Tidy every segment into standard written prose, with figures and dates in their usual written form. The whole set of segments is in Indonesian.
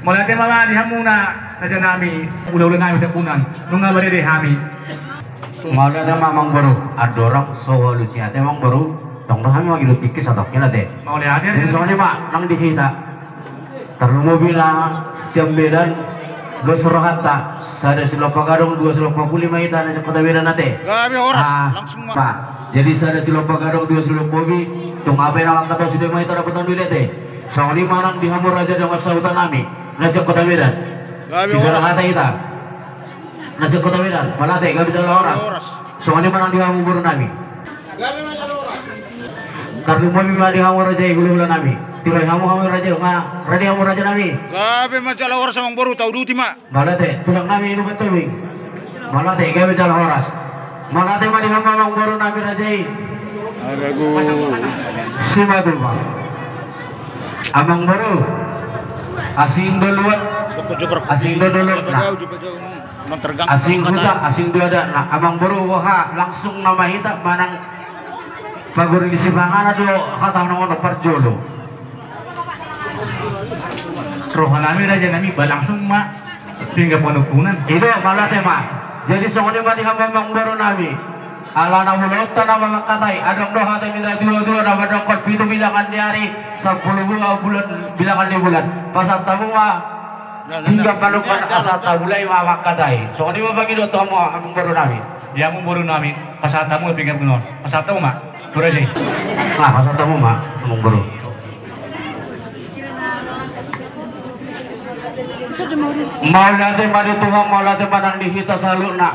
Mulai teh mama dihamuna raja nami ulah-ulah ngami tepunan nunga bari deh hami. Mulai teh mamang baru adorang solusi teh mamang baru tong kami lagi lu tikis atau kena teh. Mulai ada. Jadi soalnya mak nang dihita terlalu mobilah jam bedan dua surahata sada silopa gadong dua silopa kuli mahita na kota bedan nate. Gabi oras langsung pak. Jadi sada silopa gadong dua silopa mobi tung apa yang kata sudah mahita dapat tahun duit teh. Soalnya manang dihamur raja dengan sautan nami nasi kota bedan. Si surahata kita nasi kota bedan malah teh gabi dalam orang. Soalnya manang dihamur nami. Gabi mana oras. Karena mobi mah dihamur raja gula-gula nami. Tirai kamu raja nggak raja kamu raja nami. Gabi masalah oras sama baru tahu duti mak. Malah teh tulang nami itu betul wing. Malah teh gawe jalan horas. Malah teh mari kamu baru nami rajai. Aduh. Sima tuh pak. Abang baru. Asing dulu. Asing dulu. Asing buta. Asing dua ada. Nah abang baru wah langsung nama kita manang. Bagur di sibangan ada kata nama perjolo. Rohan nami raja nami langsung mak tinggal penukunan. Itu malah teh mak. Jadi soalnya mah dihambang baru nami. Ala namu laut tanah makatai. Adang doa teh bila dua nama dokter pitu bilangan di hari 10 bulan bilangan di bulan. Pasal tamu mah hingga palukan asal tabulai mah makatai. Soalnya mah bagi dua tamu abang baru nami. Ya mau baru nami pasal tamu pinggir benar. Pasal tamu mak. Raja. Nah pasal tamu mah abang baru. Maulate madi Tuhan maulate padang dihita saluna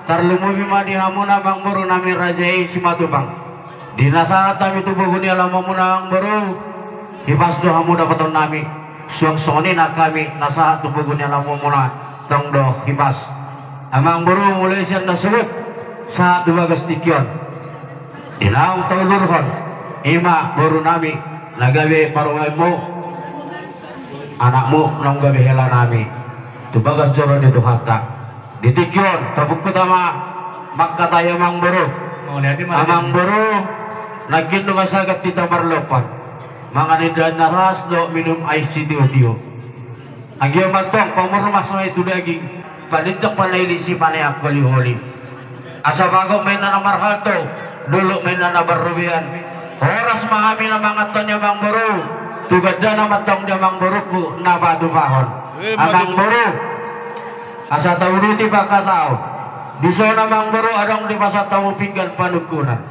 tarlumubi madi hamuna bang baru nami rajai simatu bang dina saat kami tubuh guni alamamuna bang baru hipas do hamu dapat nami suang soni nak kami nasa tubuh guni alamamuna tong do hipas amang baru mulai siang nasubut saat dua gastikion dina taulurhon ima baru nami nagawe parungaimu anakmu nang gawe hela nami tubagas coro di tuhata ditikyon tabuk utama maka tayo mang buru amang buru nagin no masagat tita marlopan mga nidan na ras do minum ais si tiyo agyo matong pamurmas na ito daging panitok panailisi panay akoli-holi asa bago may nanamarhato dulu may nanabarubihan oras mahami na mga tonya mang buru tugad na matong niya mang buruku na badubahon amang buru asa tawuruti baka tao diso na mang buru adong di pasa tamu pinggan panukunan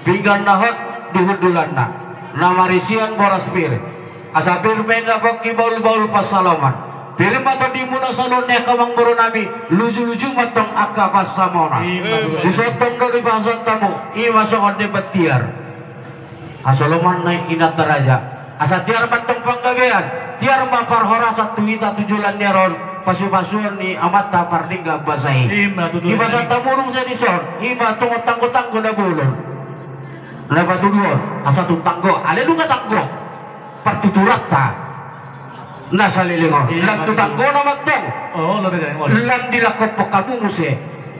pinggan nahot dihudulan na namarisian boras pir asa pirmen na baki baul-baul pasalaman pir mato di muna salon ne kamang buru nami luju-luju matong akka pasamona diso tong do di pasa tamu ima sokon de batiar asaloman na inataraja asa tiar matong panggabean tiar maparhora sa tuwita tujulan neron pasu-pasuan ni amata parlingga basai iba sa tamurong sa dison iba tungot tanggo-tanggo na bulon na patulon asa tutanggo alelo nga tanggo partiturat ta nasa lilingon lang tutanggo na magtong lang dilakot po kamunguse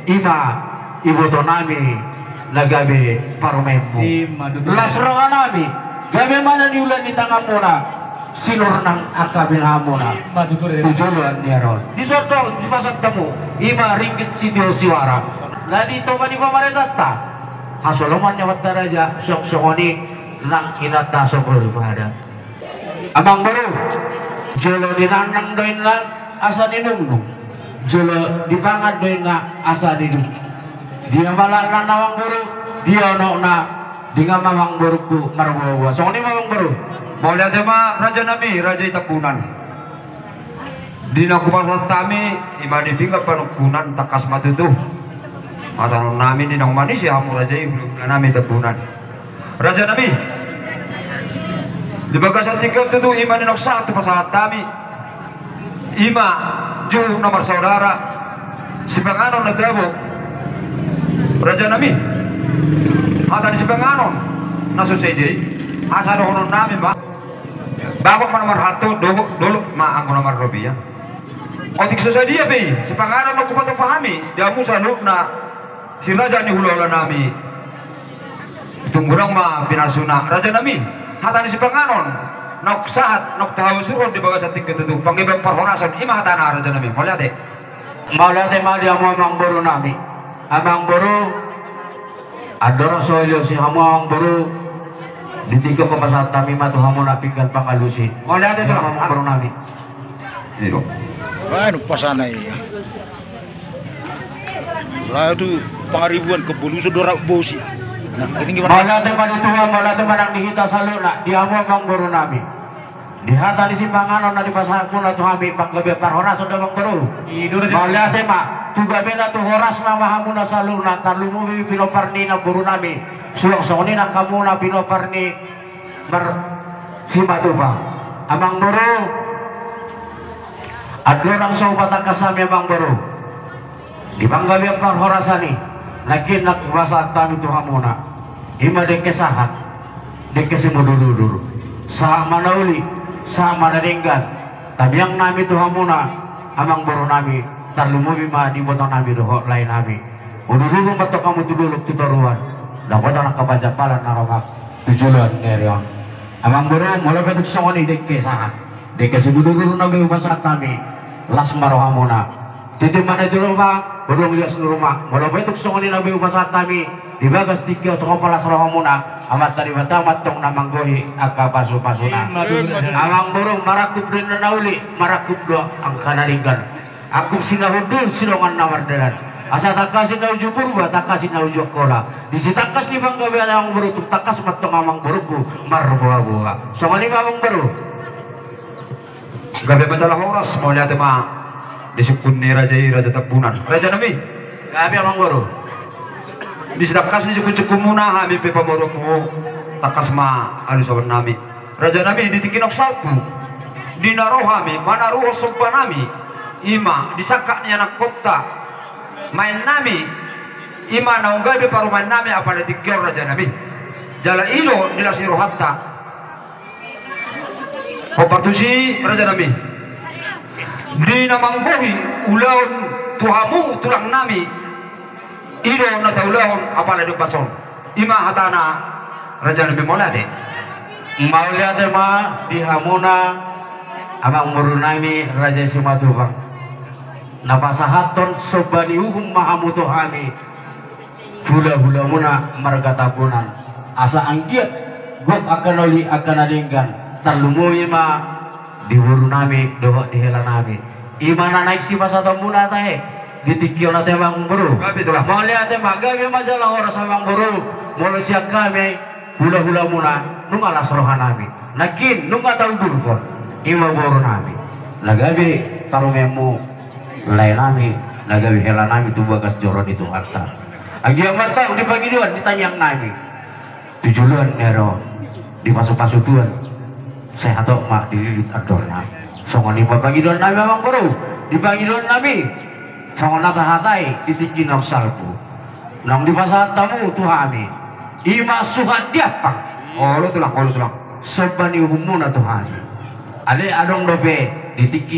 iba iboto nami nagabi parumempo lasro ka nami gabi mana niulan ni tanga muna sinur nang akabina muna tujuan niya ron di soto di pasat tamu ima ringgit sidio siwara na dito ka di pamaretata hasoloman niya mataraja syok-syokoni nang inata sa pada abang baru jolo dinanang doin na asa ninungnung jolo dipangat doin na asa dinung dia malah nawang baru dia no na dengan mamang baruku marwawa so ini mamang baru mau lihat ma raja nami raja itapunan dina kupasat kami ima dipingga panukunan takas matu tuh mata nami dina manis ya hamu raja ibu nami itapunan raja nami di bagasan tiga tuh ima dina satu pasat kami ima juh nomor saudara si penganon na tabo raja nami mata di sepanganon nasusay di asa doon namin ba bago pa nomor hato dulu maang ko nomor rupiah otik susah dia be sepanganon ako pa pahami dia mo sa loob na si raja ni hulala nami itong burang ma pinasuna raja nami hata ni sepanganon nok sahat nok tahu suruh di bagas atik ketutu panggibang parhorasan ima hatana raja nami mauliate mali amang buru nami amang buru adoro soilyo si amang buru ditiko ko pasat kami matu hamon apinggan pangalusi mauliate tu amang buru nami itu Ano pasanay. Wala itu pangaribuan kebulu sudara bosi. Nah, ini gimana? malate manituwa malate manang dihita saluna di amo amang buru nami dihata di simpanganon na di pasaku na tuhami panggabi parhoras sudah amang buru malate ma tugabi na tu horas na mahamu na saluna talumumi pinoparni na buru nami sulang-songni na kamu na pinoparni simatupa amang buru adorang sobat kasami amang buru di panggabi parhorasani lakin nak rasa kami tuhamuna ima deke sahat deke simuduluduru sa manauli sa manadenggan tamyang nami tuhamuna amang buru nami talumubi ma di botong nami doho lain nami udululung bato kamu tuduluk tutoruan dapat anak kabajapalan naromak tujulan ngerion amang buru mula betuk songoni deke sahat deke simuduluru nabi ubasat kami las marohamuna titik mana itu rumah belum lihat seluruh rumah mula betuk songoni nabi ubasat kami di bagas tiga toko palas rohamuna amat tadi matamat tong namang gohi akapasu pasuna amang burung marakub din nauli marakub do ang kanaligan aku sinahudul silongan nawardalan asa takasin na ujo purba takasin na ujo kola disitakas ni bang gabi ang buru tuk takas matong amang buruku marbuha-buha songoni amang buru gabi majalah horas mauliate ma disukun ni raja tabunan raja nami gabi amang buru disitakas ni cukup muna hami pe pamorokmu takas ma alu saban nami raja nami ditikinok salku dinarohami manaruho sobba nami ima disakak ni anak kota main nami ima naunggabe paru main nami apa ditikir raja nami jala ilo nilasiro hatta kopatusi raja nami dinamanggohi ulaun tuhamu tulang nami ilo na taulahon apala di pason ima hatana raja nabi maulade ma di hamuna amang murunami raja simatubang napasahaton sobani uhum mahamutu hami hula-hula muna margatapunan asa anggiat got akan oli akan adinggan talumuwi ma di nami doho di hela nami imana naik si pasata muna tahe ditikyo na temang buru gabi itulah mau lihat tema gabi majalah orang samang buru mau siap kami hula-hula muna nung alas rohan nami nakin nung tahu durkon ima buru nami lagabi tarumemu lain nami lagabi hela nami tu bagas joron itu harta agi mata di pagi duan ditanyang nami tujuan nero di pasu-pasu tuan saya atau mak dililit adorna songon di pagi duan nami amang buru di pagi duan nami songon nata-hatai titikin ng salpo nang di pasat tamu tuhami ima suhat diapang oh lu tulang sobani humuna tuhami ale adong dobe ditiki